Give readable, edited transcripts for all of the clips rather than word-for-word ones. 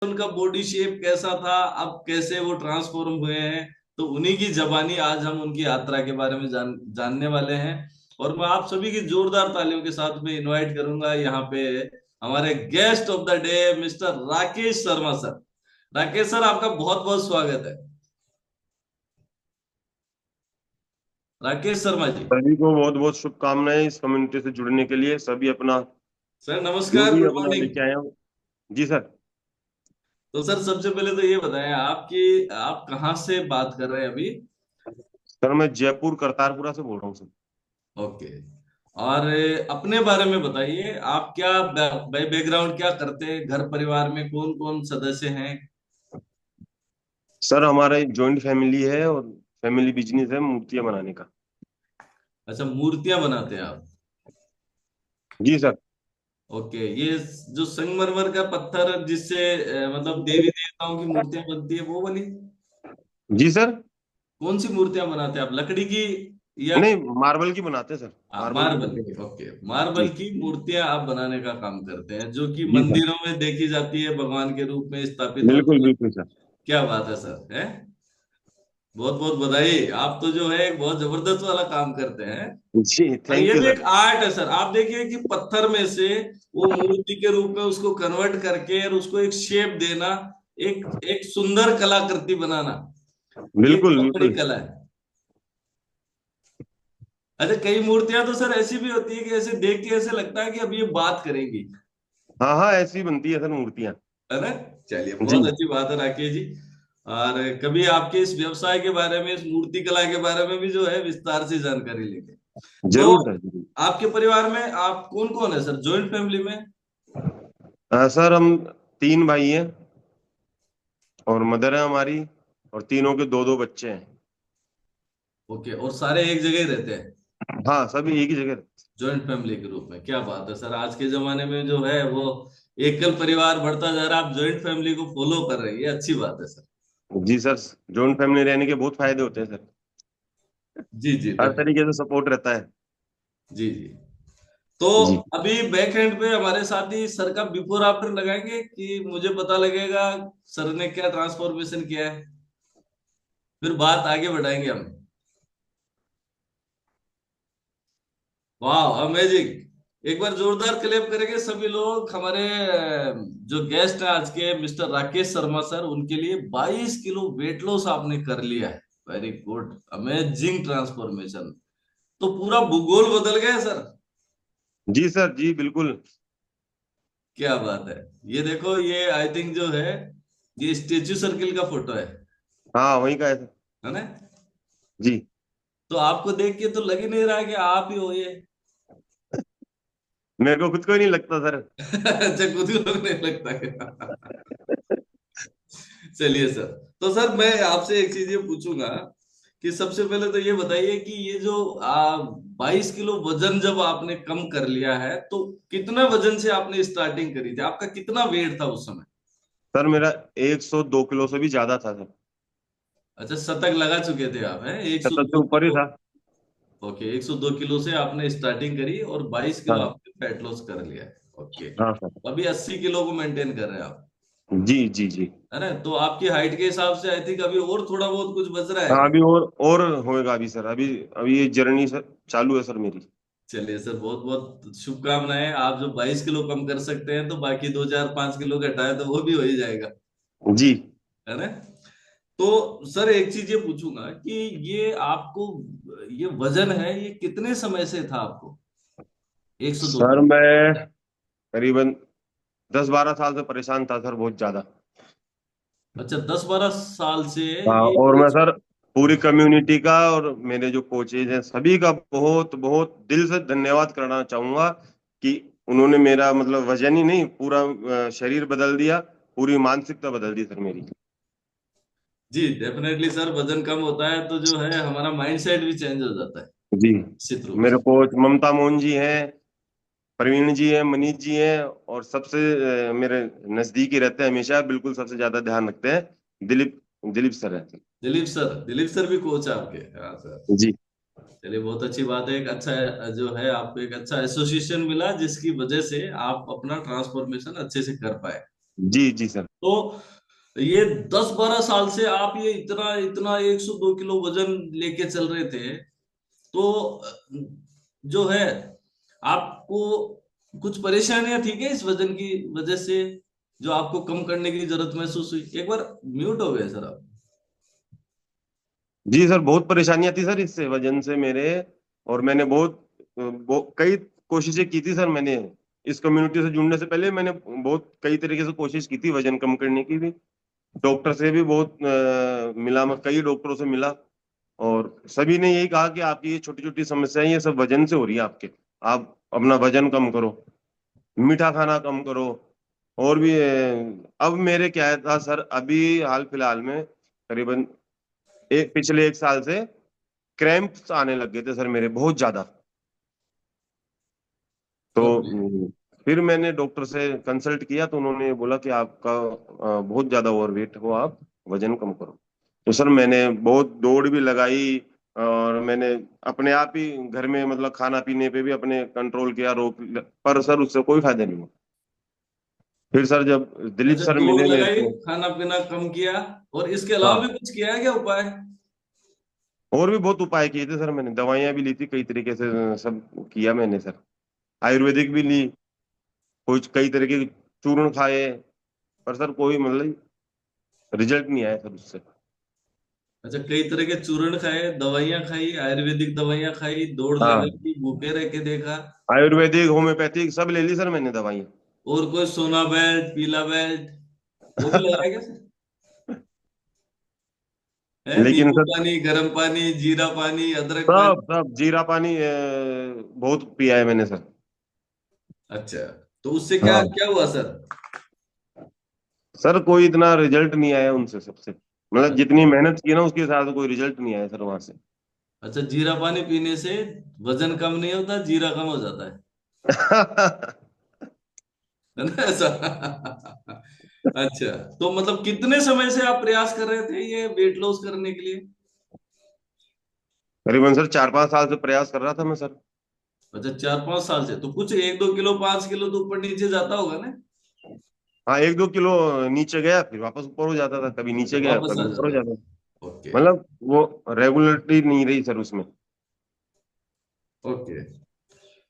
उनका body shape कैसा था, अब कैसे वो ट्रांसफॉर्म हुए हैं। तो उन्हीं की जबानी आज हम उनकी यात्रा के बारे में जानने वाले हैं। और मैं आप सभी की जोरदार तालियों के साथ में इनवाइट करूंगा यहाँ पे हमारे guest of the day mister Rakesh Sharma sir. Rakesh sir, आपका बहुत बहुत स्वागत है। राकेश शर्मा जी। सभी को बहुत बहुत शुभकामनाएं इस कम्युनिटी से जुड़ने के लिए। सभी अपना सर जो नमस्कार, भी गुड अपना मॉर्निंग। लेके आए हैं। जी सर। तो सर सबसे पहले तो ये बताएं आपकी आप कहाँ से बात कर रहे हैं अभी। सर मैं जयपुर करतारपुरा से बोल रहा हूँ सर। ओके। और अपने बारे में बताइए, आप क्या बैकग्राउंड क्या करते हैं, घर परिवार में कौन कौन सदस्य हैं। सर हमारा जॉइंट फैमिली है और फैमिली बिजनेस है मूर्तियां बनाने का। अच्छा, मूर्तियां बनाते हैं आप। जी सर। ओके, ये जो संगमरमर का पत्थर जिससे मतलब देवी देवताओं की मूर्तियां बनती है वो वाली। जी सर। कौन सी मूर्तियां बनाते हैं आप, लकड़ी की या नहीं, मार्बल की बनाते हैं सर। मार्बल की मार्बल बनती की। है। ओके, मार्बल जी। की मूर्तियां आप बनाने का काम करते हैं जो कि जी सर। मंदिरों में देखी जाती है, भगवान के रूप में स्थापित बिल्कुल होती है। बिल्कुल सर। क्या बात है सर, है। बहुत बहुत बधाई, आप तो जो है एक बहुत जबरदस्त वाला काम करते हैं। जी और थैंक ये यू भी सर। एक आर्ट है सर। आप देखिए कि पत्थर में से वो मूर्ति के रूप में उसको कन्वर्ट करके और उसको एक शेप देना, एक एक सुंदर कलाकृति बनाना, ये एक बिल्कुल बहुत बड़ी बिल्कुल। कला है। अच्छा, कई मूर्तियां तो सर ऐसी भी होती है कि ऐसे देख के ऐसे लगता है कि अब ये बात करेंगी, हाँ हाँ, ऐसी बनती है सर मूर्तियां। है ना। चलिए, जी। बहुत अच्छी बात है राकेश जी। और कभी आपके इस व्यवसाय के बारे में, इस मूर्ति कला के बारे में भी जो है विस्तार से जानकारी लेंगे। तो जरूर सर जरूर। आपके परिवार में आप कौन कौन है सर, जॉइंट फैमिली में। सर हम तीन भाई हैं और मदर है हमारी, और तीनों के दो दो बच्चे हैं। ओके, और सारे एक जगह ही रहते हैं हाँ, सभी एक ही जगह। जॉइंट फैमिली के रूप में। क्या बात है सर, आज के जमाने में जो है वो एकल परिवार बढ़ता जा रहा है, आप जॉइंट फैमिली को फॉलो कर रहे हैं, ये अच्छी बात है सर। जी सर। जॉइंट फैमिली रहने के बहुत फायदे होते हैं सर। जी जी, हर डेफिनेटली। तरीके से सपोर्ट रहता है। जी जी। तो जी। अभी बैक एंड पे हमारे साथ ही सर का बिफोर आफ्टर लगाएंगे कि मुझे पता लगेगा सर ने क्या ट्रांसफॉर्मेशन किया है, फिर बात आगे बढ़ाएंगे हम। वाह, अमेजिंग। एक बार जोरदार क्लैप करेंगे सभी लोग हमारे जो गेस्ट हैं आज के, मिस्टर राकेश शर्मा सर, उनके लिए 22 किलो वेट लॉस आपने कर लिया है। Very good, amazing transformation. तो पूरा भूगोल बदल गया है सर। जी सर जी बिल्कुल। क्या बात है। ये देखो, ये आई थिंक जो है ये स्टेच्यू सर्किल का फोटो हाँ वही का है सर। है ना। जी। तो आपको देख के तो लग ही नहीं रहा कि आप ही हो ये। मेरे को खुद को ही नहीं लगता सर। अच्छा, खुद ही लोग नहीं लगता क्या। चलिए सर। तो सर मैं आपसे एक चीज ये पूछूंगा कि सबसे पहले तो ये बताइए कि ये जो 22 किलो वजन जब आपने कम कर लिया है, तो कितना वजन से आपने स्टार्टिंग करी थी, आपका कितना वेट था उस समय। सर मेरा 102 किलो से भी ज्यादा था सर। अच्छा, शतक लगा चुके थे आप, हैं एक सौ 70 से दो ऊपर ही किलो था। ओके, 102 किलो से आपने स्टार्टिंग करी और 22 किलो हाँ। आपने फैट लॉस कर लिया है। ओके। हाँ सर। अभी 80 किलो को मेंटेन कर रहे हैं आप, जी जी जी। है ना। तो आपकी हाइट के हिसाब से आई थिंक अभी और थोड़ा बहुत कुछ बच रहा है हाँ क्या। अभी और होएगा अभी सर। अभी अभी ये जर्नी सर चालू है सर मेरी। चलिए सर, बहुत बहुत शुभकामनाएं। आप जो 22 किलो कम कर सकते हैं तो बाकी 2 4 5 किलो घटाए तो वो भी हो ही जाएगा, जी। है ना। तो सर एक चीज ये पूछूंगा कि ये आपको ये वजन है, ये कितने समय से था आपको, 102 सर किलो मैं करीबन 10-12 साल से परेशान था सर, बहुत ज्यादा। अच्छा, 10 12 साल से हाँ ये और मैं सर पूरी कम्युनिटी का और मेरे जो कोचेज हैं सभी का बहुत बहुत दिल से धन्यवाद करना चाहूंगा कि उन्होंने मेरा मतलब वजन ही नहीं, पूरा शरीर बदल दिया। पूरी मानसिकता बदल दी सर मेरी। जी डेफिनेटली सर, वजन कम होता है तो जो है हमारा माइंड सेट भी चेंज हो जाता है, जी। निश्चित रूप मेरे से। कोच ममता मोहन जी हैं, प्रवीण जी हैं, मनीष जी हैं, और सबसे मेरे नजदीकी रहते हैं हमेशा, बिल्कुल सबसे ज्यादा ध्यान रखते हैं दिलीप। दिलीप सर है। दिलीप सर भी कोच है आपके। हाँ सर। जी। चलिए, बहुत अच्छी बात है। एक अच्छा जो है आपको एक अच्छा एसोसिएशन मिला जिसकी वजह से आप अपना ट्रांसफॉर्मेशन अच्छे से कर पाए। जी जी सर। तो ये 10-12 साल से आप ये इतना इतना 102 किलो वजन लेके चल रहे थे, तो जो है आपको कुछ परेशानियां थी क्या इस वजन की वजह से, जो आपको कम करने की जरूरत महसूस हुई? एक बार म्यूट हो गए सर आप। जी सर, बहुत परेशानियां थी सर इससे वजन से मेरे। और मैंने कई कोशिशें की थी सर मैंने। इस कम्युनिटी से जुड़ने से पहले मैंने बहुत कई तरीके से कोशिश की थी वजन कम करने की भी। डॉक्टर से भी बहुत मिला, मैं कई डॉक्टरों से मिला। और सभी ने यही कहा कि आपकी ये छोटी छोटी समस्याएं ये सब वजन से हो रही है आपके। आप अपना वजन कम करो, मीठा खाना कम करो। और भी अब मेरे क्या था सर, अभी हाल फिलहाल में करीबन पिछले 1 साल से क्रैम्प्स आने लग गए थे सर मेरे, बहुत ज्यादा। तो ओके। फिर मैंने डॉक्टर से कंसल्ट किया तो उन्होंने बोला कि आपका बहुत ज्यादा ओवरवेट हो आप, वजन कम करो। तो सर मैंने बहुत दौड़ भी लगाई। और मैंने अपने आप ही घर में मतलब खाना पीने पे भी अपने कंट्रोल किया, पर सर उससे कोई फायदा नहीं हुआ। फिर सर जब दिलीप अच्छा, सर दौड़ मिले मेरे लगाई, को। खाना पीना कम किया, और इसके अलावा भी हाँ, कुछ किया है क्या उपाय? और भी बहुत उपाय किए थे सर मैंने, दवाइयां भी ली थी कई तरीके से, सब किया मैंने सर। आयुर्वेदिक भी ली, कुछ कई तरह के चूर्ण खाए, पर सर कोई मतलब रिजल्ट नहीं आया सर उससे। अच्छा, कई तरह के चूर्ण खाए, दवाइयां खाई, आयुर्वेदिक दवाइयां खाई, दौड़ हाँ, लगाई, भूखे रह के देखा, आयुर्वेदिक होम्योपैथिक सब ले ली सर मैंने दवाइयाँ। और कोई सोना बेल्ट, पीला बेल्ट, वो भी लगाया क्या सर? है लेकिन नींबू सर पानी, गर्म पानी, जीरा पानी, अदरक सब पानी? सब जीरा पानी बहुत पिया है मैंने सर। अच्छा, तो उससे क्या हाँ क्या हुआ सर? सर, कोई इतना रिजल्ट नहीं आया उनसे सबसे, मतलब जितनी मेहनत की ना उसके साथ कोई रिजल्ट नहीं आया सर वहां से। अच्छा, जीरा पानी पीने से वजन कम नहीं होता, जीरा कम हो जाता है ना ऐसा? अच्छा, तो मतलब कितने समय से आप प्रयास कर रहे थे ये वेट लॉस करने के लिए? करीबन सर 4-5 साल से प्रयास कर रहा था मैं सर। अच्छा, 4-5 साल से तो कुछ 1-2 किलो, 5 किलो तो ऊपर नीचे जाता होगा ना? हाँ, 1-2 किलो नीचे गया फिर वापस ऊपर हो जाता था, कभी अच्छा, नीचे गया वापस कभी आ ऊपर हो जाता जाता था। है। ओके। मतलब वो रेगुलरिटी नहीं रही सर उसमें। ओके।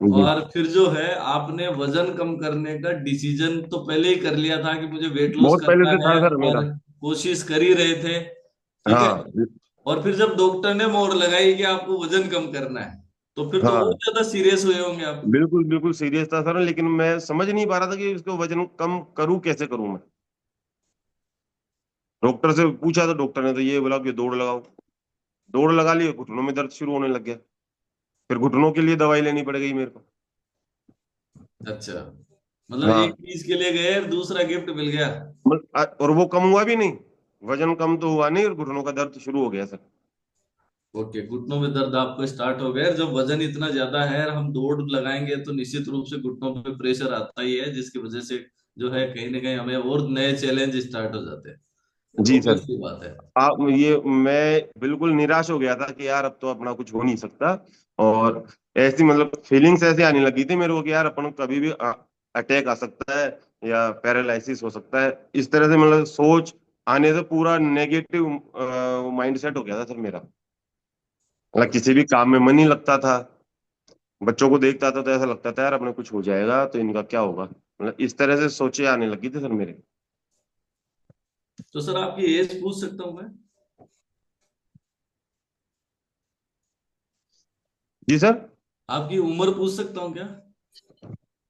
जी। और फिर जो है आपने वजन कम करने का डिसीजन तो पहले ही कर लिया था कि मुझे वेट लॉस बहुत पहले करना से था है, सर मेरा। और कोशिश कर ही रहे थे, ठीक है। हाँ और फिर जब डॉक्टर ने मोहर लगाई कि आपको वजन कम करना है, तो फिर तो और हाँ, ज्यादा सीरियस हुए होंगे आप। बिल्कुल बिल्कुल सीरियस था सर, लेकिन मैं समझ नहीं पा रहा था कि इसको वजन कम करूं, कैसे करूं मैं। डॉक्टर से पूछा तो डॉक्टर ने तो ये बोला कि दौड़ लगाओ। दौड़ लगा ली, घुटनों में दर्द शुरू होने लग गया। फिर घुटनों के लिए दवाई लेनी पड़ गई मेरे को। अच्छा, मतलब एक हाँ, चीज के लिए गए और दूसरा गिफ्ट मिल गया। और वो कम हुआ भी नहीं। वजन कम तो हुआ नहीं और घुटनों का दर्द शुरू हो गया सर। ओके, घुटनों में दर्द आपको स्टार्ट हो गया, जब वजन इतना ज्यादा है और हम दौड़ लगाएंगे तो निश्चित रूप से घुटनों पे प्रेशर आता ही है, जिसकी वजह से जो है कहीं ना कहीं हमें और नए चैलेंज स्टार्ट हो जाते हैं। जी ऑब्वियस सर। सी बात है। आप ये मैं बिल्कुल निराश हो गया था कि यार अब तो अपना कुछ हो नहीं सकता। और ऐसी मतलब फीलिंग्स ऐसी आने लगी थी मेरे को कि यार अपन को कभी भी अटैक आ सकता है या पैरालिसिस हो सकता है। इस तरह से मतलब सोच आने से पूरा नेगेटिव माइंड सेट हो गया था सर मेरा। मतलब किसी भी काम में मन नहीं लगता था। बच्चों को देखता था तो ऐसा लगता था यार अपने कुछ हो जाएगा तो इनका क्या होगा, मतलब इस तरह से सोचे आने लगी थी सर मेरे। तो सर आपकी एज पूछ सकता हूँ मैं? जी सर। आपकी उम्र पूछ सकता हूँ क्या?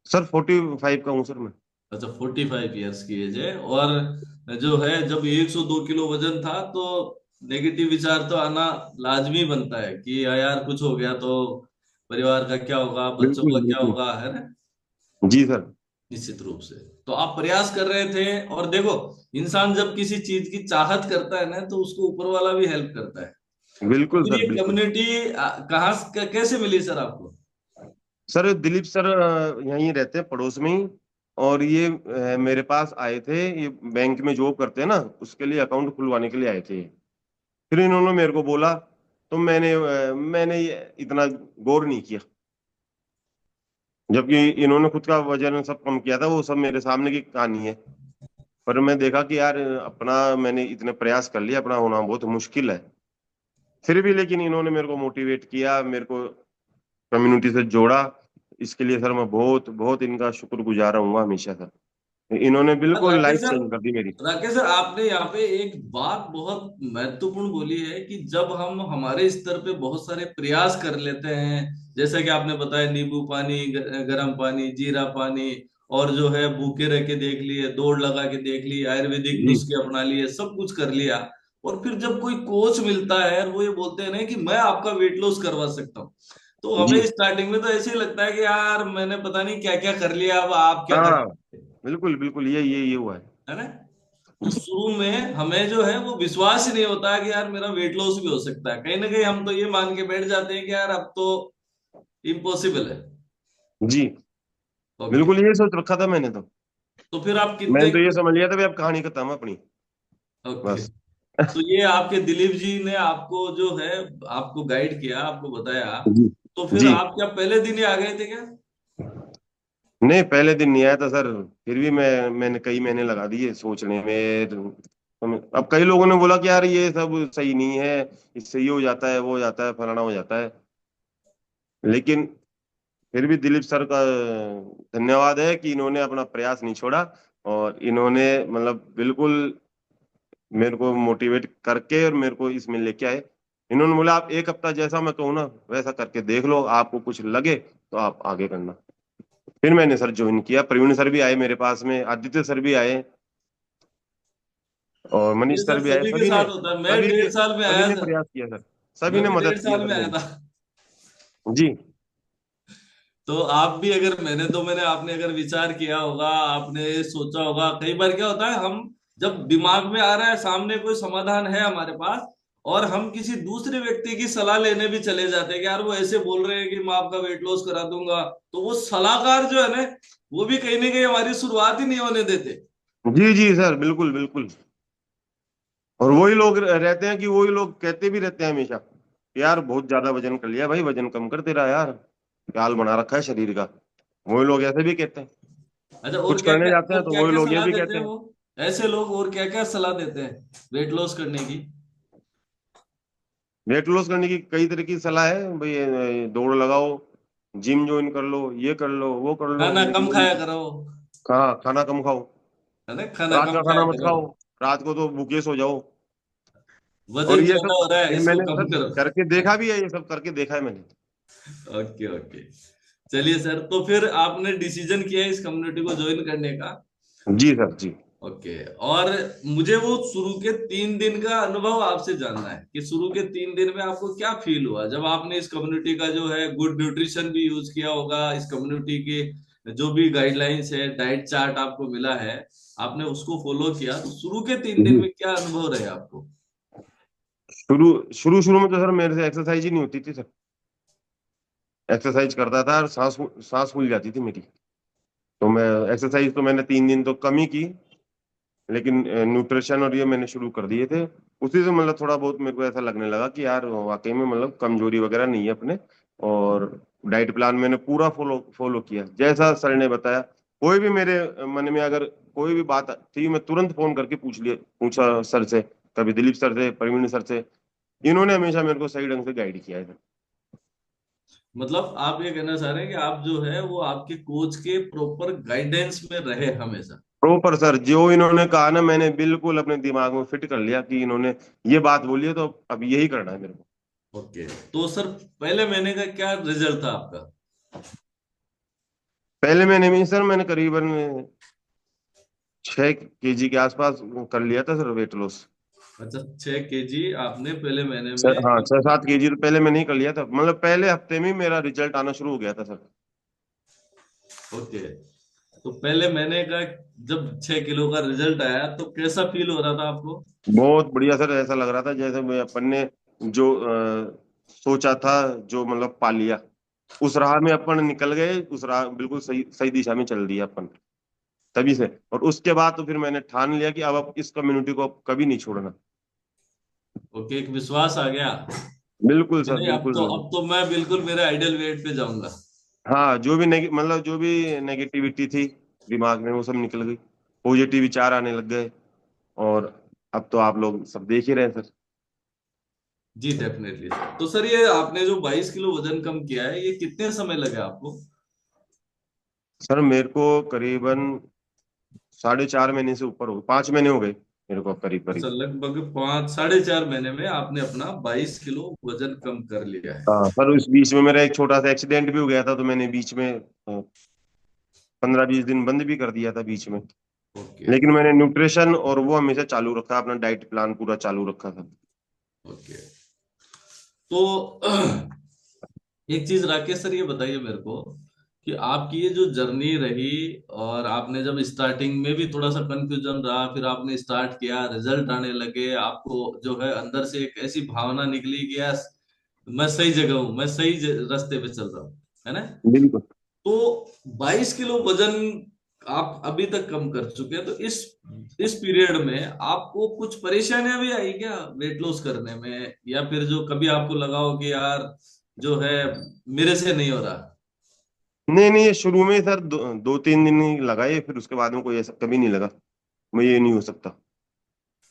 सर 45 का हूँ सर मैं। अच्छा, 45 ईयर्स की एज है, और जो है जब 102 किलो वजन था तो नेगेटिव विचार तो आना लाजमी बनता है कि यार कुछ हो गया तो परिवार का क्या होगा, बच्चों बिल्कुल का क्या बिल्कुल। होगा, है ना? जी सर। निश्चित रूप से। तो आप प्रयास कर रहे थे, और देखो, इंसान जब किसी चीज की चाहत करता है ना तो उसको ऊपर वाला भी हेल्प करता है। बिल्कुल फिर सर ये बिल्कुल। कम्युनिटी कहाँ कैसे मिली सर आपको? सर दिलीप सर यहीं रहते हैं पड़ोस में ही। और ये मेरे पास आए थे, ये बैंक में जॉब करते हैं ना, उसके लिए अकाउंट खुलवाने के लिए आए थे। फिर इन्होंने मेरे को बोला तो मैंने ये इतना गौर नहीं किया। जबकि इन्होंने खुद का वजन सब कम किया था, वो सब मेरे सामने की कहानी है। पर मैं देखा कि यार अपना मैंने इतने प्रयास कर लिया, अपना होना बहुत मुश्किल है। फिर भी लेकिन इन्होंने मेरे को मोटिवेट किया, मेरे को कम्युनिटी से जोड़ा। इसके लिए सर मैं बहुत बहुत इनका शुक्रगुजार रहूंगा हमेशा सर। इन्होंने बिल्कुल राकेश लाइफ सर, चेंज कर दी मेरी। राकेश सर, आपने यहाँ पे एक बात बहुत महत्वपूर्ण बोली है कि जब हम हमारे स्तर पे बहुत सारे प्रयास कर लेते हैं, जैसा कि आपने बताया नींबू पानी, गर्म पानी, जीरा पानी, और जो है भूखे रह के देख लिए, दौड़ लगा के देख ली, आयुर्वेदिक जी नुस्खे अपना लिए, सब कुछ कर लिया, और फिर जब कोई कोच मिलता है और वो ये बोलते हैं ना कि मैं आपका वेट लॉस करवा सकता हूँ, तो जी। हमें स्टार्टिंग में तो ऐसे ही लगता है कि यार मैंने पता नहीं क्या क्या कर लिया, अब आप क्या कर, हाँ बिल्कुल बिल्कुल, ये हुआ है। है ना। तो शुरू में हमें जो है वो विश्वास ही नहीं होता है कि यार मेरा वेट लॉस भी हो सकता है, कहीं ना कहीं हम तो ये मान के बैठ जाते हैं कि यार अब तो इम्पॉसिबल है। जी ओके। बिल्कुल, ये सोच रखा था मैंने तो। तो फिर आप मैंने कितने, तो ये समझ लिया था भाई अब कहानी खत्म है अपनी, ओके, बस। तो ये आपके दिलीप जी ने आपको जो है आपको गाइड किया, आपको बताया, जी तो फिर जी। आप क्या पहले दिन ही आ गए थे क्या? नहीं, पहले दिन नहीं आया था सर। फिर भी मैंने कई महीने लगा दिए सोचने में। अब कई लोगों ने बोला कि यार ये सब सही नहीं है, इससे ये हो जाता है, वो हो जाता है, फलाना हो जाता है। लेकिन फिर भी दिलीप सर का धन्यवाद है कि इन्होंने अपना प्रयास नहीं छोड़ा। और इन्होंने मतलब बिल्कुल मेरे को मोटिवेट करके और मेरे को इसमें लेके आए। इन्होंने बोला आप एक हफ्ता जैसा मैं कहूँ ना वैसा करके देख लो, आपको कुछ लगे तो आप आगे करना। फिर मैंने सर ज्वाइन किया, प्रवीण सर भी आए मेरे पास में, आदित्य सर भी आए, और ये मनीष सर सर भी आए। सभी के साथ होता है, मैं सभी ने 1.5 साल में सभी आया ने सर। प्रयास किया सर। सभी मैं ने भी मदद डेढ़ किया साल सर में आया मेरी। था। जी तो आप भी अगर मैंने आपने अगर विचार किया होगा, आपने सोचा होगा, कई बार क्या होता है, हम जब दिमाग में आ रहा है सामने कोई समाधान है हमारे पास, और हम किसी दूसरे व्यक्ति की सलाह लेने भी चले जाते हैं कि यार वो ऐसे बोल रहे हैं कि मैं आपका वेट लॉस करा दूंगा, तो वो सलाहकार जो है ना, वो भी कहीं ना कहीं हमारी शुरुआत ही नहीं होने देते। जी जी सर, बिल्कुल बिल्कुल। और वही लोग रहते हैं कि वही लोग कहते भी रहते हैं हमेशा कि यार बहुत ज्यादा वजन कर लिया भाई, वजन कम कर तेरा यार, क्या हाल बना रखा है शरीर का। वही लोग ऐसे भी कहते हैं। अच्छा, कुछ करने जाते हैं तो क्या वही क्या लोग ये सलाह भी देते कहते हैं हैं। वो, ऐसे लोग और क्या क्या सलाह देते हैं वेट लॉस करने की? वेट लॉस करने की कई तरह की सलाह है भाई, दौड़ लगाओ, जिम ज्वाइन कर लो, ये कर लो, वो कर लो, खाना कम खाया लेकिन करो, हाँ खाना कम खाओ, है ना, खाना रात कम का खाया खाना मत करो, खाओ, रात को तो भूखे सो जाओ। और वजन ये ज्यादा सब हो रहा है ये इसको मैंने कम सर करो। करके देखा भी है, ये सब करके देखा है मैंने। Okay, okay. चलिए सर, तो फिर आपने डिसीजन किया इस कम्युनिटी को ज्वाइन करने का। जी सर जी। ओके। और मुझे वो शुरू के 3 दिन का अनुभव आपसे जानना है कि शुरू के 3 दिन में आपको क्या फील हुआ जब आपने इस कम्युनिटी का जो है गुड न्यूट्रिशन भी यूज किया होगा, इस कम्युनिटी के जो भी गाइडलाइंस है, डाइट चार्ट आपको मिला है, आपने उसको फॉलो किया, तो शुरू के 3 दिन जी में क्या अनुभव रहे आपको? शुरू शुरू शुरू में तो सर मेरे से एक्सरसाइज ही नहीं होती थी सर। एक्सरसाइज करता था और सांस फूल जाती थी मेरी। तो मैं एक्सरसाइज तो मैंने 3 दिन तो कम ही की, लेकिन न्यूट्रिशन और ये मैंने शुरू कर दिए थे। उसी से मतलब थोड़ा बहुत मेरे को ऐसा लगने लगा कि यार वाकई में मतलब कमजोरी वगैरह नहीं है अपने। और डाइट प्लान मैंने पूरा फॉलो फॉलो किया जैसा सर ने बताया। कोई भी मेरे मन में अगर कोई भी बात थी मैं तुरंत फोन करके पूछा सर से, कभी दिलीप सर से, प्रवीण सर से। इन्होंने हमेशा मेरे को सही ढंग से गाइड किया है। मतलब आप ये कहना चाह रहे हैं कि आप जो है वो आपके कोच के प्रॉपर गाइडेंस में रहे हमेशा? प्रॉपर सर, जो इन्होंने कहा ना मैंने बिल्कुल अपने दिमाग में फिट कर लिया कि इन्होंने ये बात बोली है तो अब यही करना है मेरे को। ओके। तो सर, पहले महीने का क्या रिजल्ट था आपका? पहले महीने में सर मैंने करीबन 6 केजी के आसपास कर लिया था सर वेट लॉस। अच्छा, 6 केजी आपने पहले महीने में हाँ lose छह कर सात लिया। केजी तो पहले मैंने ही कर लिया था, मतलब पहले हफ्ते में ही मेरा रिजल्ट आना शुरू हो गया था सर। ओके। तो पहले महीने का जब 6 किलो का रिजल्ट आया तो कैसा फील हो रहा था आपको? बहुत बढ़िया सर, ऐसा लग रहा था जैसे मैं अपन ने जो सोचा था, जो मतलब पा लिया, उस राह में अपन निकल गए, उस राह बिल्कुल सही सही दिशा में चल दिया अपन। तभी से और उसके बाद तो फिर मैंने ठान लिया कि अब इस कम्युनिटी को अब कभी नहीं छोड़ना। ओके, एक विश्वास आ गया बिल्कुल कि सर नहीं, बिल्कुल। अब तो मैं बिल्कुल मेरे आइडियल वेट पे जाऊंगा। हाँ जो भी मतलब जो भी नेगेटिविटी थी दिमाग में वो सब निकल गई। पॉजिटिव विचार आने लग गए। और अब तो आप लोग सब देख ही रहे हैं सर। जी डेफिनेटली सर। तो सर ये आपने जो 22 किलो वजन कम किया है, ये कितने समय लगे आपको? सर मेरे को करीबन 4.5 महीने से ऊपर हो गए, 5 महीने हो गए मेरे को करीब अच्छा, करीब। लगभग 5 साढ़े 4 महीने में आपने अपना 22 किलो वजन कम कर लिया है। हाँ सर, उस बीच में मेरा एक छोटा सा एक्सीडेंट भी हो गया था, तो मैंने बीच में 15-20 दिन बंद भी कर दिया था बीच में। ओके। लेकिन मैंने न्यूट्रिशन और वो हमेशा चालू रखा, अपना डाइट प्लान पूरा चालू रखा था। ओके। तो एक चीज राकेश सर ये बताइए मेरे को कि आपकी ये जो जर्नी रही, और आपने जब स्टार्टिंग में भी थोड़ा सा कंफ्यूजन रहा, फिर आपने स्टार्ट किया, रिजल्ट आने लगे, आपको जो है अंदर से एक ऐसी भावना निकली कि यार मैं सही जगह हूँ, मैं सही रास्ते पे चल रहा हूँ, है ना? बिल्कुल। तो 22 किलो वजन आप अभी तक कम कर चुके हैं, तो इस पीरियड में आपको कुछ परेशानियां भी आई क्या वेट लॉस करने में, या फिर जो कभी आपको लगा हो कि यार जो है मेरे से नहीं हो रहा? नहीं नहीं, ये शुरू में सर 2-3 दिन ही लगाए, फिर उसके बाद में कोई ऐसा कभी नहीं लगा मैं ये नहीं हो सकता।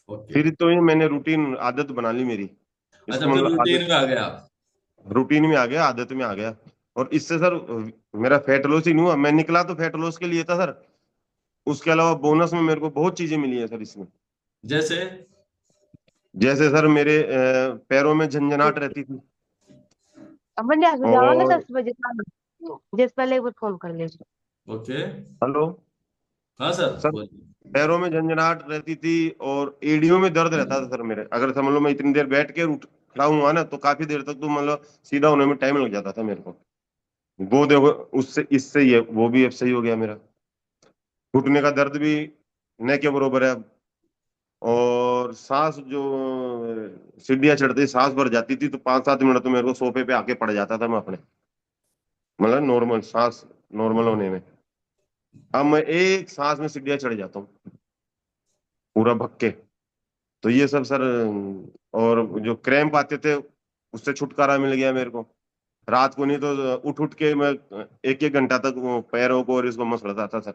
ओके। फिर तो ये मैंने रूटीन आदत बना ली मेरी, इसको अच्छा, फिर मतलब रूटीन आदत, में आ गया आप? रूटीन में आ गया, आदत में आ गया। और इससे सर मेरा फैट लॉस ही नहीं हुआ, मैं निकला तो फैट लॉस के लिए था सर। उसके अलावा बोनस में मेरे को बहुत चीजें मिली है सर इसमें। जैसे? जैसे सर मेरे पैरों में झंझनाहट रहती थी। अपन जा जाओ ना और 10 बजे जिस पहले एक बार फोन कर ले। ओके। हेलो हाँ सर सर, बोलिए। पैरों में झंझनाहट रहती थी और एड़ियों में दर्द रहता था सर मेरे। अगर समझ लो मैं इतनी देर बैठ के उठ खड़ा हुआ ना, तो काफी देर तक तो मतलब सीधा होने में टाइम लग जाता था मेरे को। वो देखो, उससे इससे ही है, वो भी अब सही हो गया मेरा। घुटने का दर्द भी न के बरोबर है अब। और सांस जो सीढ़ियाँ चढ़ती सांस भर जाती थी, तो 5-7 मिनट तो मेरे को सोफे पे आके पड़ जाता था मैं अपने, मतलब नॉर्मल सांस नॉर्मल होने में। अब मैं एक सांस में सीढ़ियाँ चढ़ जाता हूँ पूरा भग के। तो ये सब सर, और जो क्रैम्प आते थे उससे छुटकारा मिल गया मेरे को। रात को नहीं तो उठ उठ के मैं 1-1 घंटा तक वो पैरों को और इसको मसलता था सर।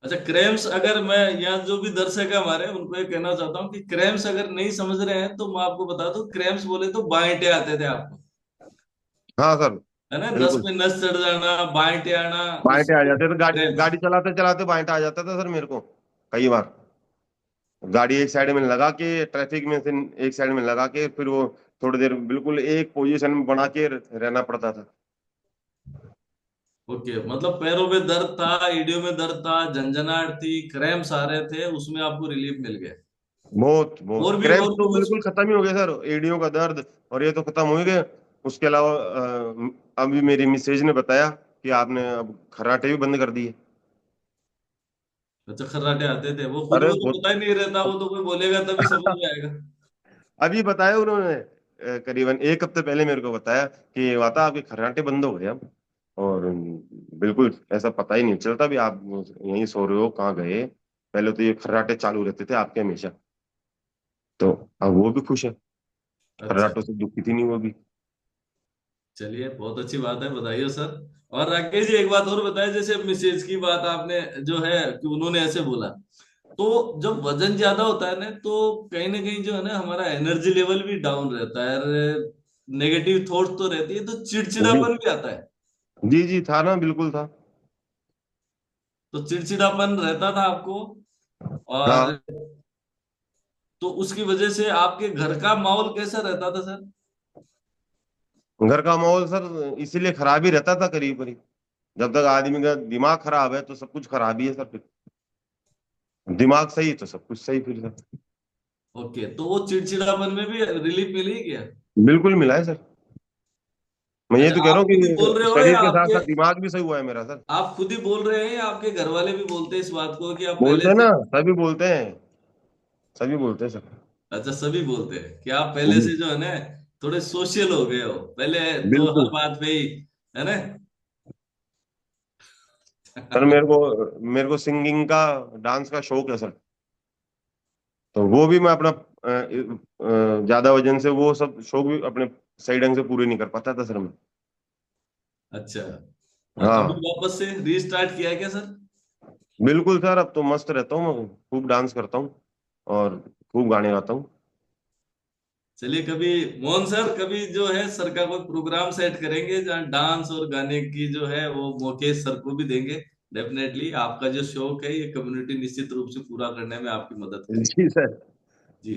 अच्छा, क्रैम्स, अगर मैं यहाँ जो भी दर्शक है हमारे उनको ये कहना चाहता हूँ कि क्रैम्स अगर नहीं समझ रहे हैं तो मैं आपको बता दूं, क्रैम्स बोले तो बांटे आते थे आपको, हाँ सर, है ना? नस बिल्कुल। पे नस चढ़ जाना, बांटे आना, बांटे आ उसको जाते थे, गाड़ी क्रैम्स। गाड़ी चलाते चलाते बांटे आ जाता था सर मेरे को कई बार। गाड़ी एक साइड में लगा के, ट्रैफिक में से एक साइड में लगा के, फिर वो थोड़ी देर बिल्कुल एक पोजीशन में बना के रहना पड़ता था। ओके, मतलब पैरों में दर्द था, एडियो में दर्द था, झंझनाहट थी, क्रैम्स आ रहे थे, उसमें आपको रिलीफ मिल गया। बहुत बहुत क्रैम्प और तो भी कुछ? बिल्कुल खत्म ही हो गया सर, एड़ियों का दर्द और ये तो खत्म हो ही गया। उसके अलावा अभी मेरी मिसेज ने बताया कि आपने अब खर्राटे भी बंद कर दिए। अच्छा, खर्राटे आते थे? वो खुद अरे को तो बहुत। पता ही नहीं रहता, वो तो कोई बोलेगा तभी समझ में आएगा। अभी बताया उन्होंने, करीबन 1 हफ्ते पहले मेरे को बताया कि वाता आपके खर्राटे बंद हो गए अब। और बिल्कुल ऐसा पता ही नहीं चलता भी आप यहीं सो रहे हो कहाँ गए। पहले तो ये खर्राटे चालू रहते थे आपके हमेशा। तो अब वो भी खुश है, अच्छा, खर्राटों से दुखी थी नहीं वो भी। चलिए बहुत अच्छी बात है, बधाई सर। और राकेश जी एक बात और बताएं, जैसे मिसेज की बात आपने जो है कि उन्होंने ऐसे बोला, तो जब वजन ज्यादा होता है ना, तो कहीं ना कहीं जो है ना हमारा एनर्जी लेवल भी डाउन रहता है, नेगेटिव थॉट्स तो रहती है, तो जी चिड़चिड़ापन भी आता है। जी जी, था ना, बिल्कुल था। तो चिड़चिड़ापन रहता था आपको, और हाँ, तो उसकी वजह से आपके घर का माहौल कैसा रहता था सर? घर का माहौल सर इसीलिए खराब ही रहता था करीब करीब। जब तक आदमी का दिमाग खराब है तो सब कुछ खराब ही है सर फिर। दिमाग सही तो सब कुछ सही फिर सर। ओके, तो वो चिड़चिड़ापन में भी रिलीफ मिली क्या? बिल्कुल मिला है सर। मैं ये अच्छा, तो कह रहा आप हूँ खुद ही बोल कि रहे हो शरीर या के साथ आपके, साथ दिमाग भी सही हुआ है मेरा सर। आप खुद ही बोल रहे हैं या आपके घर वाले भी बोलते हैं इस बात को कि आप बोलते पहले हैं से? ना, सभी बोलते हैं, सभी बोलते हैं सर। अच्छा, सभी बोलते हैं कि आप पहले से जो है ना थोड़े सोशल हो गए हो, पहले तो हर बिल्कुल बात पे ही, है ना? सर, मेरे को सिंगिंग का, डांस का शौक है सर। तो वो भी मैं अपना ज्यादा वजन से वो सब शौक भी अपने सही ढंग से पूरे नहीं कर पाता था सर मैं। अच्छा, और अभी हाँ वापस से रीस्टार्ट किया है क्या सर? बिल्कुल सर, अब तो मस्त रहता हूँ मैं, खूब डांस करता हूँ और खूब गाने गाता हूँ। चलिए कभी मोहन सर, कभी जो है सर का कोई प्रोग्राम सेट करेंगे जहाँ डांस और गाने की जो है वो मौके सर को भी देंगे। डेफिनेटली आपका जो शौक है ये कम्युनिटी निश्चित रूप से पूरा करने में आपकी मदद करेगी। जी सर। जी।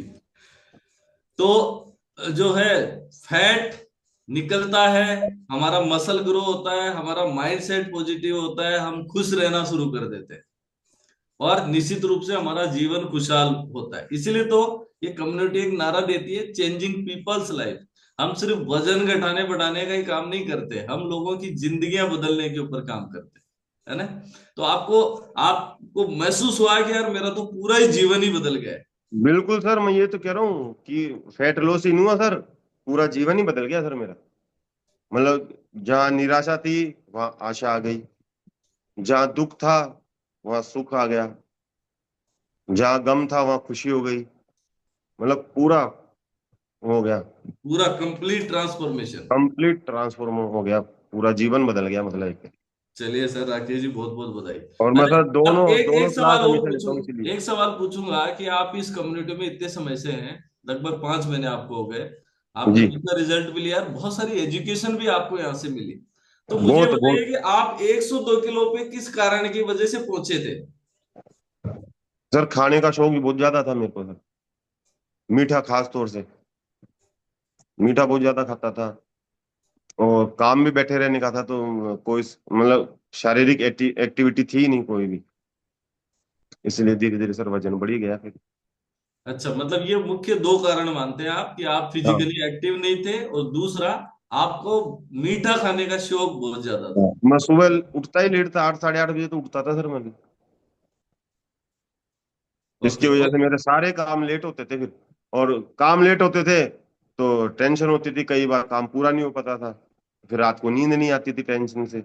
तो जो है फैट निकलता है, हमारा मसल ग्रो होता है, हमारा माइंड सेट पॉजिटिव होता है, हम खुश रहना शुरू कर देते हैं और निश्चित रूप से हमारा जीवन खुशहाल होता है। इसीलिए तो ये कम्युनिटी एक नारा देती है, चेंजिंग पीपल्स लाइफ। हम सिर्फ वजन घटाने बढ़ाने का ही काम नहीं करते, हम लोगों की जिंदगियां बदलने के ऊपर काम करते हैं, है ना? तो आपको आपको महसूस हुआ कि यार मेरा तो पूरा ही जीवन ही बदल गया है। बिल्कुल सर, मैं ये तो कह रहा हूँ कि फैट लॉस ही नहीं हुआ सर, पूरा जीवन ही बदल गया सर मेरा। मतलब जहाँ निराशा थी वहां आशा आ गई, जहाँ दुख था वहां सुख आ गया, जहाँ गम था वहां खुशी हो गई। मतलब पूरा हो गया, पूरा कंप्लीट ट्रांसफॉर्मेशन। कंप्लीट ट्रांसफॉर्म हो गया, पूरा जीवन बदल गया मतलब एक। चलिए सर, राकेश जी बहुत बहुत बधाई। और मैं अच्छा, सर अब दोनों एक एक दोनों सवाल क्लास और हमेशा लेता पूछूं, हूँ इसीलिए। एक सवाल पूछूंगा कि आप इस कम्युनिटी में इतने समय से हैं, लगभग 5 महीने आपको हो गए, आपने जी। अच्छा रिजल्ट भी लिया, बहुत सारी एजुकेशन भी आपको यहाँ से मिली। तो मुझे बहुत बताइए बहुत कि आप 102 किलो पे किस कारण की वजह से पहुंचे थे? सर, खाने का शौक भी बहुत ज्यादा था मेरे को सर, मीठा खास तौर से, मीठा बहुत ज्यादा खाता था। और काम भी बैठे रहने का था, तो कोई मतलब शारीरिक एक्टिविटी थी ही नहीं कोई भी, इसलिए धीरे धीरे सर वजन बढ़ ही गया फिर। अच्छा, मतलब ये मुख्य दो कारण मानते हैं आप कि आप हाँ फिजिकली एक्टिव नहीं थे, और दूसरा आपको मीठा खाने का शौक बहुत ज्यादा था। हाँ। मैं सुबह उठता ही लेट था, 8 साढ़े 8 बजे तो उठता था सर मैं। ओके। इसकी वजह से मेरे सारे काम लेट होते थे फिर, और काम लेट होते थे तो टेंशन होती थी, कई बार काम पूरा नहीं हो पाता था, फिर रात को नींद नहीं आती थी टेंशन से।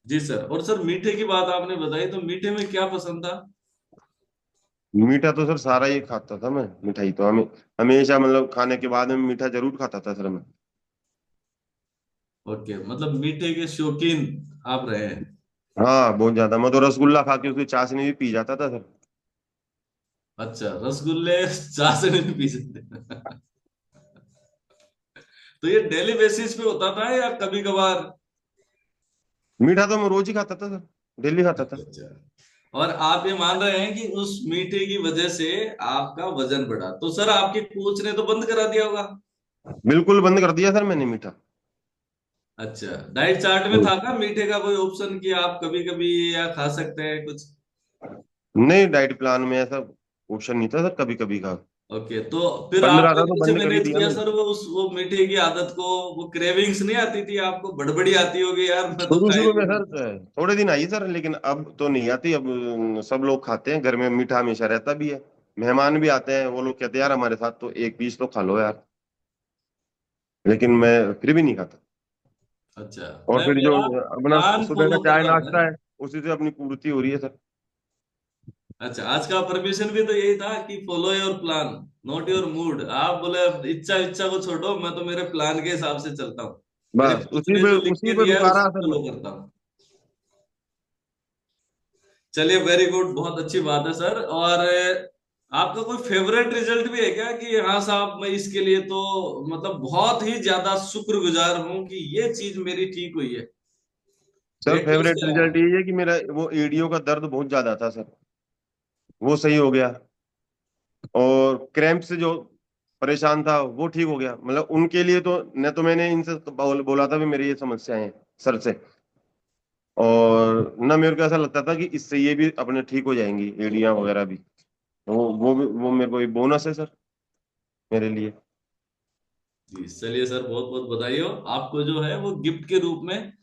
जी सर। और सर मीठे की बात आपने बताई, तो मीठे में क्या पसंद था? मीठा तो सर सारा ही खाता था मैं, मिठाई तो हमें हमेशा, मतलब खाने के बाद में मीठा जरूर खाता था सर मैं। ओके, मतलब मीठे के शौकीन आप रहे हैं। हाँ बहुत ज्यादा, मैं तो रसगुल्ला खा के उसकी चाशनी भी पी जाता था सर। अच्छा, रसगुल्ले चाय से नहीं पी सकते? तो ये डेली बेसिस पे होता था या कभी कभार? मीठा तो मैं रोज ही खाता था सर, डेली खाता था। अच्छा अच्छा। और आप ये मान रहे हैं कि उस मीठे की वजह से आपका वजन बढ़ा, तो सर आपके कोच ने तो बंद करा दिया होगा? बिल्कुल बंद कर दिया सर मैंने मीठा। अच्छा, डाइट चार्ट में था क्या मीठे का कोई ऑप्शन कि आप कभी कभी या खा सकते हैं कुछ? नहीं, डाइट प्लान में ऐसा ऑप्शन नहीं था सर, कभी कभी का। ओके, तो फिर बन रहा आपने था तो कैसे बंद कर ही मैनेज दिया किया मैंने। सर वो मीठे की आदत को? वो क्रेविंग्स नहीं आती थी आपको? बड़बड़ी आती होगी यार, मैं तो शुरू खा ही शुरू में लूं। सर थोड़े दिन आई सर, लेकिन अब तो नहीं आती। अब सब लोग खाते हैं घर में, मीठा हमेशा रहता भी है, मेहमान भी आते हैं, वो लोग कहते हैं यार हमारे साथ तो एक पीस तो खा लो यार, लेकिन मैं फिर भी नहीं खाता। अच्छा, और मैं फिर जो मेरा अपना प्लान सुबह का फॉलो कर चाय रहा था। नाश्ता है, उसी से अपनी पूर्ति हो रही है सर। अच्छा, आज का परमिशन भी तो यही था कि follow your plan, not your mood. आप बोले अब इच्छा इच्छा को छोड़ो, मैं तो मेरे प्लान के हिसाब से चलता हूँ, मेरे बस कोच ने जो लिख उसी के पे दिया है रुका रहा उसको सर मैं। फॉलो करता हूँ। चलिए, वेरी गुड, बहुत अच्छी बात है सर। और आपका कोई फेवरेट रिजल्ट भी है क्या कि हाँ साहब मैं इसके लिए तो मतलब बहुत ही ज्यादा शुक्रगुजार हूं कि ये चीज मेरी ठीक हुई है? सर वेट लॉस फेवरेट के अलावा। रिजल्ट ये है कि मेरा वो एड़ियों का दर्द बहुत ज्यादा था सर, वो सही हो गया। और क्रैम्प से जो परेशान था वो ठीक हो गया। मतलब उनके लिए तो न तो मैंने इनसे बोला था भी मेरी ये समस्याएं हैं सर से, और न मेरे को ऐसा लगता था कि इससे ये भी अपने ठीक हो जाएंगी एड़ियां वगैरह भी। वो मेरे को एक बोनस है सर मेरे लिए। जी चलिए सर, बहुत बहुत बधाई हो आपको, जो है वो गिफ्ट के रूप में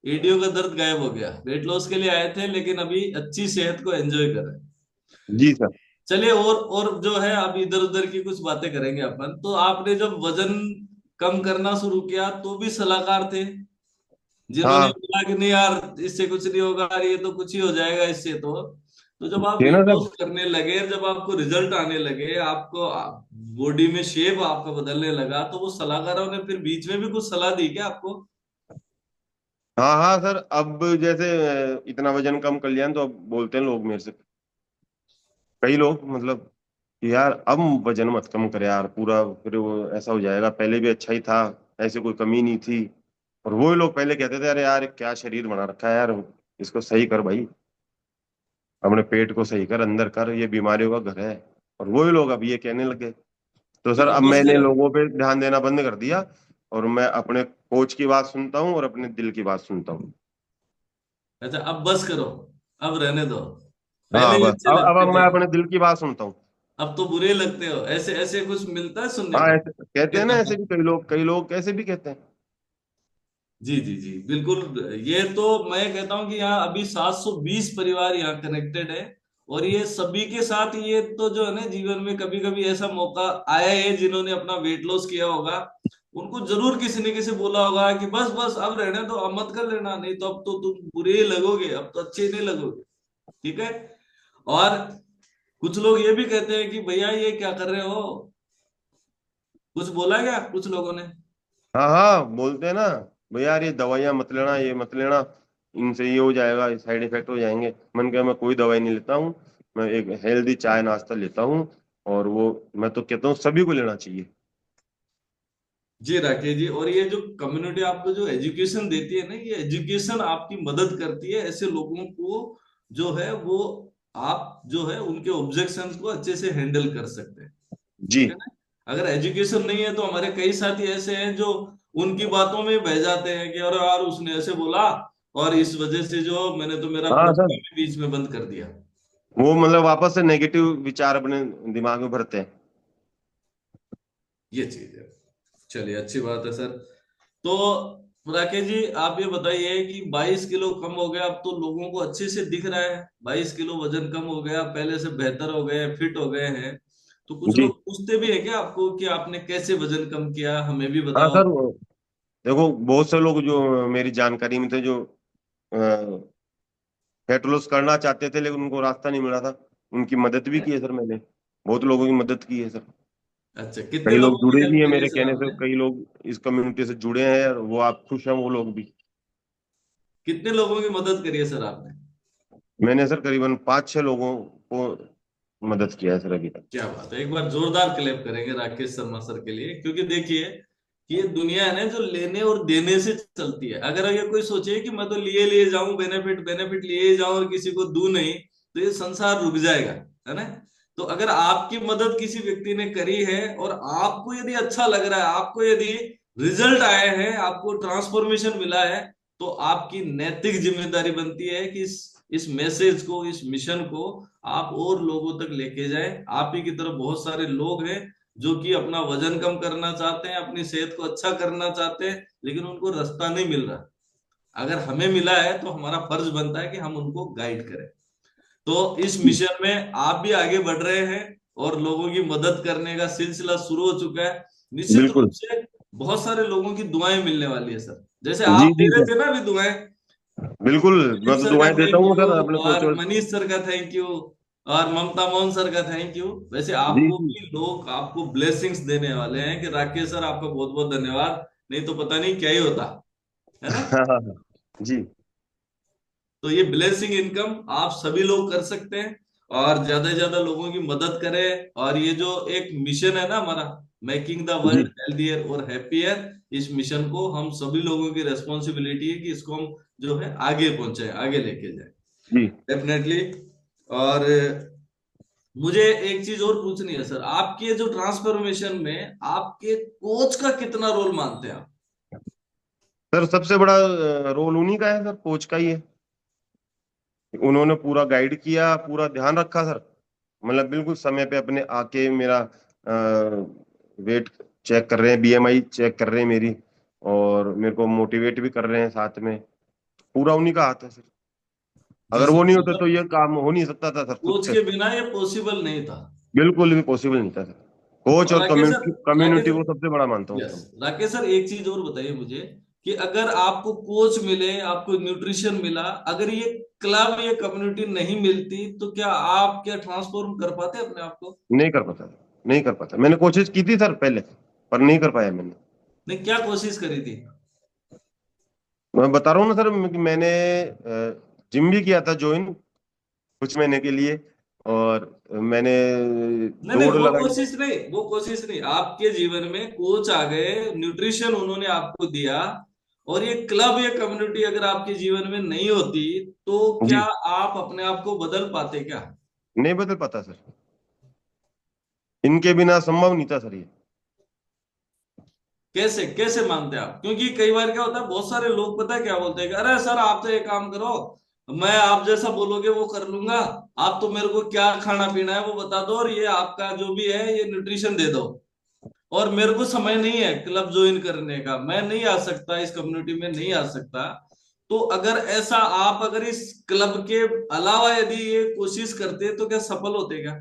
एडियो का दर्द गायब हो गया। वेट लॉस के लिए आए थे लेकिन अभी अच्छी सेहत को एंजॉय कर रहे हैं। जी सर। चलिए, और जो है अब इधर उधर की कुछ बातें करेंगे अपन। तो आपने जब वजन कम करना शुरू किया तो भी सलाहकार थे जिन्होंने हाँ बोला कि नहीं यार इससे कुछ नहीं होगा यार, ये तो कुछ ही हो जाएगा इससे तो जब आप थे ना वेट सर। लॉस करने लगे, जब आपको रिजल्ट आने लगे, आपको बॉडी में शेप आपका बदलने लगा, तो वो सलाहकारों ने फिर बीच में भी कुछ सलाह दी क्या आपको? हाँ हाँ सर, अब जैसे इतना वजन कम कर लिया ना, तो अब बोलते हैं लोग मेरे से, कई लोग मतलब कि यार अब वजन मत कम कर यार, पूरा फिर वो ऐसा हो जाएगा, पहले भी अच्छा ही था, ऐसे कोई कमी नहीं थी। और वो लोग पहले कहते थे अरे यार क्या शरीर बना रखा है यार, इसको सही कर भाई, अपने पेट को सही कर, अंदर कर, ये बीमारियों का घर है। और वही लोग अब ये कहने लगे। तो कि सर अब बस मैंने करो। लोगों पे ध्यान देना बंद कर दिया, और मैं अपने कोच की बात सुनता हूँ और अपने दिल की बात सुनता हूँ। अच्छा, अब बस करो, अब रहने दो। पहले हाँ ही बस, अच्छे अब लगते मैं थे, अपने दिल की बात सुनता हूँ। अब तो बुरे लगते हो। ऐसे ऐसे कुछ मिलता है सुनने हाँ को? ऐसे कहते हैं ना, ऐसे भी कई लोग ऐसे भी कहते हैं। जी जी जी, बिल्कुल। ये तो मैं कहता हूँ कि यहाँ अभी 720 परिवार यहाँ कनेक्टेड है। और ये सभी के साथ, ये तो जो है ना, जीवन में कभी कभी ऐसा मौका आया है, जिन्होंने अपना वेट लॉस किया होगा, उनको जरूर किसी ने किसी बोला होगा कि बस बस अब रहने दो, अब मत कर लेना, नहीं तो अब तो तुम बुरे ही लगोगे, अब तो अच्छे ही नहीं लगोगे। ठीक है। और कुछ लोग ये भी कहते हैं कि भैया ये क्या कर रहे हो। कुछ बोला क्या कुछ लोगों ने? हाँ हाँ बोलते हैं ना, भैया यार ये दवाइयाँ मत लेना, ये मत लेना, इनसे ये हो जाएगा, साइड इफेक्ट हो जाएंगे। मन क्या, मैं कोई दवाई नहीं लेता हूँ, मैं एक हेल्दी चाय नाश्ता लेता हूँ। और वो मैं तो कहता हूँ सभी को लेना चाहिए। जी राकेश जी, और ये जो कम्युनिटी आपको जो एजुकेशन देती है ना, ये एजुकेशन आपकी मदद करती है ऐसे लोगों को, जो है वो, आप जो है उनके ऑब्जेक्शंस को अच्छे से हैंडल कर सकते हैं। जी। ठीक है ना? अगर एजुकेशन नहीं है तो हमारे कई साथी ऐसे हैं जो उनकी बातों में बह जाते हैं कि अरे यार उसने ऐसे बोला, और इस वजह से जो मैंने तो मेरा पूरा हाँ सर, काम ही बीच में बंद कर दिया। वो मतलब वापस से नेगेटिव विचार अपने दिमाग में भरते हैं। ये चीज है। चलिए, अच्छी बात है सर। तो राकेश जी, आप ये बताइए कि 22 किलो कम हो गया, अब तो लोगों को अच्छे से दिख रहा है, 22 किलो वजन कम हो गया, पहले से बेहतर हो गए, फिट हो गए हैं। तो कुछ जी। लोग पूछते भी है क्या आपको कि आपने कैसे वजन कम किया, हमें भी हाँ बताओ। सर, देखो बहुत से लोग जो मेरी जानकारी में थे, जो फैट लॉस करना चाहते थे लेकिन उनको रास्ता नहीं मिला था, उनकी मदद भी की है सर मैंने, बहुत लोगों की मदद की है सर। अच्छा, कितने कई लोग लोगों की जुड़े भी हेल्प हैं करी है मेरे सर कहने से, आपने? कई लोग इस कम्युनिटी से जुड़े हैं, और वो आप खुश हैं वो लोग भी। कितने लोगों की मदद करी है सर आपने? मैंने सर करीबन 5-6 लोगों को मदद किया है सर अभी तक। क्या बात है, एक बार जोरदार क्लैप करेंगे राकेश शर्मा सर के लिए, क्योंकि देखिए कि ये दुनिया है ना जो लेने और देने से चलती है। अगर ये कोई सोचे कि मैं तो लिए लिए जाऊं, बेनिफिट बेनिफिट लिए जाऊं और किसी को दूं नहीं, तो ये संसार रुक जाएगा, है ना? तो अगर आपकी मदद किसी व्यक्ति ने करी है और आपको यदि अच्छा लग रहा है, आपको यदि रिजल्ट आए हैं, आपको ट्रांसफॉर्मेशन मिला है, तो आपकी नैतिक जिम्मेदारी बनती है कि इस मैसेज को, इस मिशन को आप और लोगों तक लेके जाए। आप ही की तरफ बहुत सारे लोग हैं जो कि अपना वजन कम करना चाहते हैं, अपनी सेहत को अच्छा करना चाहते हैं, लेकिन उनको रास्ता नहीं मिल रहा। अगर हमें मिला है तो हमारा फर्ज बनता है कि हम उनको गाइड करें। तो इस मिशन में आप भी आगे बढ़ रहे हैं और लोगों की मदद करने का सिलसिला शुरू हो चुका है। निश्चित रूप बिल्कुल। से बहुत सारे लोगों की दुआएं मिलने वाली है सर, जैसे जी आप दे जी रहे सर, थे ना अभी दुआएं। बिल्कुल। दिलीप मैं तो सर का दुआएं देता थैंक हूँ यू, सर अपने और कोचों। मनीष सर का थैंक यू, और ममता मोहन सर का थैंक यू। वैसे जी आपको जी। भी लोग आपको ब्लेसिंग्स देने वाले हैं कि राकेश सर आपका बहुत बहुत धन्यवाद, नहीं तो पता नहीं क्या ही होता, है ना? हाँ हाँ हाँ। जी तो ये ब्लेसिंग इनकम आप सभी लोग कर सकते हैं, और ज्यादा से ज्यादा लोगों की मदद करें। और ये जो एक मिशन है ना हमारा, मेकिंग द जी वर्ल्ड हेल्थियर और हैप्पियर, इस मिशन को हम सभी लोगों की रेस्पॉन्सिबिलिटी है कि इसको हम जो है आगे पहुंचाएं, आगे लेके जाएं। जी। डेफिनेटली। और मुझे एक चीज और पूछनी है सर, आपके जो ट्रांसफॉर्मेशन में आपके कोच का कितना रोल मानते हैं आप? सर सबसे बड़ा रोल उन्हीं का है सर, कोच का ही है। उन्होंने पूरा गाइड किया, पूरा ध्यान रखा सर, मतलब बिल्कुल समय पे अपने आके मेरा वेट चेक कर रहे हैं, बीएमआई चेक कर रहे हैं मेरी, और मेरे को मोटिवेट भी कर रहे हैं साथ में। पूरा उन्हीं का हाथ है सर। जी अगर वो सर, नहीं होते तो मतलब ये काम हो नहीं सकता था सर खुद कोच से। के बिना ये पॉसिबल नहीं था। बिल्कुल भी पॉसिबल नहीं था सर। कोच और और Rakesh sir, community Rakesh community sir, को सबसे बड़ा मानता हूँ यस, सर मैं। राकेश सर, एक चीज और बताइए मुझे कि अगर आपको कोच मिले, आपको न्यूट्रिशन मिला, अगर ये क्लब, ये कम्युनिटी नहीं मिलती, तो क्या आप क्या ट्रांसफॉर्म कर पाते अपने आप को? नहीं कर पाता, नहीं कर पाता। मैंने कोशिश की थी सर पहले, पर नहीं कर पाया मैंने। नहीं, क्या कोशिश करी थी? मैं बता रहा हूँ ना सर कि मैंने जिम भी किया था ज्वाइन कुछ महीने के लिए, और मैंने नहीं नहीं, दौड़ वो लगाई। कोशिश नहीं, वो कोशिश नहीं, आपके जीवन में कोच आ गए, न्यूट्रिशन उन्होंने आपको दिया, और ये क्लब, ये कम्युनिटी अगर आपके जीवन में नहीं होती तो क्या जी, आप अपने आप को बदल पाते क्या? नहीं बदल पाता सर, इनके बिना संभव नहीं था सर ये। कैसे कैसे मानते हैं आप? क्योंकि कई बार क्या होता है, बहुत सारे लोग पता है क्या बोलते हैं कि अरे सर आप तो एक काम करो, मैं आप जैसा बोलोगे वो कर लूंगा, आप तो मेरे को क्या खाना पीना है वो बता दो, और ये आपका जो भी है ये न्यूट्रिशन दे दो, और मेरे को समय नहीं है क्लब ज्वाइन करने का, मैं नहीं आ सकता, इस कम्युनिटी में नहीं आ सकता। तो अगर ऐसा, आप अगर इस क्लब के अलावा यदि ये कोशिश करते तो क्या सफल होते क्या?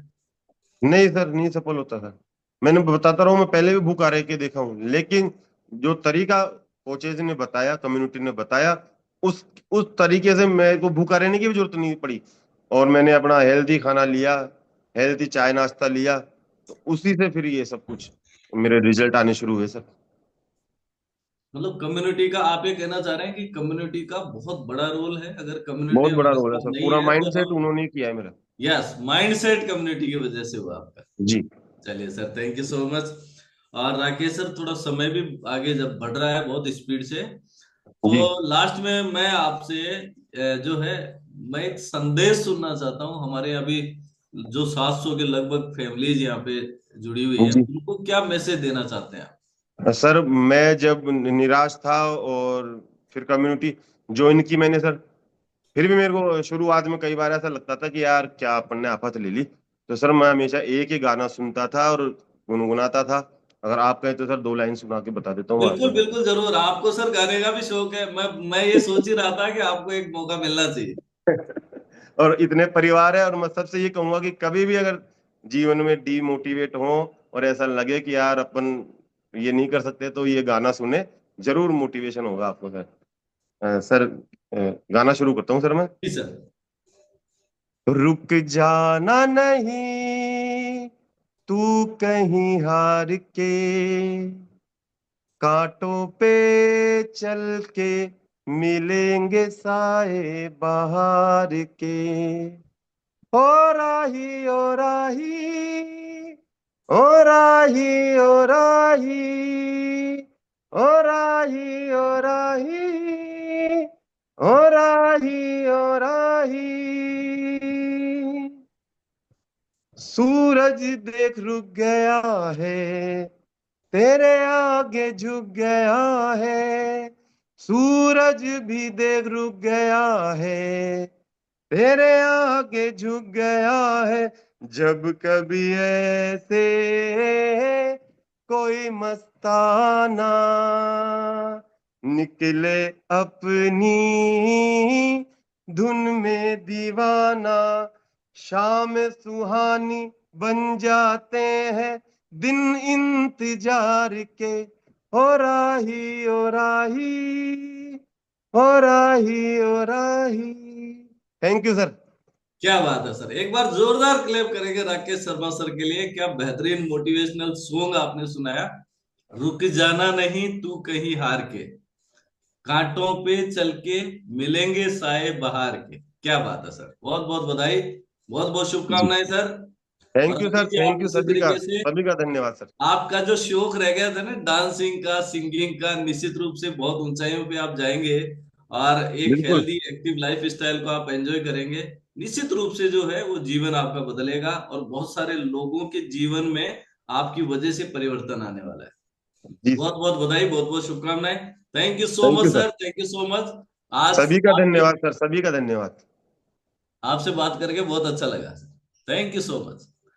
नहीं सर, नहीं सफल होता सर। मैंने बताता रहा हूँ, मैं पहले भी भूखा रह के देखा हूँ, लेकिन जो तरीका कोचेज ने बताया, कम्युनिटी ने बताया, उस उस तरीके से मेरे को भूखा रहने की भी जरूरत नहीं पड़ी। और मैंने अपना हेल्दी खाना लिया, हेल्दी चाय नाश्ता लिया, तो उसी से फिर ये सब कुछ मेरे रिजल्ट आने शुरू हुए सर। मतलब कम्युनिटी का, आप ये कहना चाह रहे हैं कि कम्युनिटी का बहुत बड़ा रोल है, अगर कम्युनिटी बहुत बड़ा हमारे रोल है साथ सर, नहीं पूरा है तो माइंड सेट हम। उन्होंने ही किया है मेरा। यस, माइंडसेट कम्युनिटी की वजह से हुआ आपका। जी चलिए sir, thank you so much. और राकेश सर, थोड़ा समय भी आगे जब बढ़ रहा है बहुत स्पीड से, तो जी लास्ट में मैं आपसे जो है, मैं एक संदेश सुनना चाहता हूँ। हमारे अभी जो 700 के लगभग फैमिलीज यहाँ पे जुड़ी हुई है, जी। उनको क्या मैसेज देना चाहते हैं आप? सर मैं जब निराश था और फिर कम्युनिटी ज्वाइन की मैंने सर, फिर भी मेरे को शुरुआत में कई बार ऐसा लगता था कि यार क्या अपन ने आफत ले ली। तो सर मैं हमेशा एक ही गाना सुनता था और गुनगुनाता था। अगर आप कहें तो सर 2 लाइन सुना के बता देता हूँ बिल्कुल आपको सर। बिल्कुल, जरूर। आपको सर गाने का भी शौक है, मैं ये सोच ही रहा था कि आपको एक मौका मिलना चाहिए। और इतने परिवार है, और मैं सबसे ये कहूंगा कि कभी भी अगर जीवन में डीमोटिवेट हो और ऐसा लगे कि यार अपन ये नहीं कर सकते, तो ये गाना सुने, जरूर मोटिवेशन होगा आपको सर। सर गाना शुरू करता हूँ सर मैं। जी सर। रुक जाना नहीं तू कहीं हार के, कांटों पे चल के मिलेंगे साए बहार के। ओ राही ओ राही, ओ राही ओ राही, ओ राही ओ राही, ओ राही ओ राही। सूरज देख रुक गया है, तेरे आगे झुक गया है। सूरज भी देख रुक गया है, तेरे आगे झुक गया है। जब कभी ऐसे कोई मस्ताना निकले अपनी धुन में दीवाना, शाम सुहानी बन जाते हैं दिन इंतजार के। ओ राही ओ राही, ओ राही ओ राही। Thank you sir. क्या बात है सर, एक बार जोरदार क्लेप करेंगे राकेश शर्मा सर के लिए। क्या बेहतरीन मोटिवेशनल सॉन्ग आपने सुनाया। रुक जाना नहीं तू कहीं हार के, कांटों पे चल के मिलेंगे साए बहार के। क्या बात है सर, बहुत बहुत बधाई, बहुत बहुत जी शुभकामनाएं सर। थैंक और यू अभी सर, भी आप थैंक यू इसी तरीके से, सभी का धन्यवाद सर। आपका जो शौक रह गया था ना डांसिंग का, सिंगिंग का, निश्चित रूप से बहुत ऊंचाइयों पे आप जाएंगे, और एक बिल्कुल। हेल्दी एक्टिव लाइफ स्टाइल को आप एंजॉय करेंगे। निश्चित रूप से जो है वो जीवन आपका बदलेगा, और बहुत सारे लोगों के जीवन में आपकी वजह से परिवर्तन आने वाला है। जी बहुत सर। बहुत बधाई, बहुत बहुत शुभकामनाएं। Thank you so thank much you sir. Sir, thank you so much. आज सभी का आपके, धन्यवाद सर, सभी का धन्यवाद। आपसे बात करके बहुत अच्छा लगा। Thank you so much.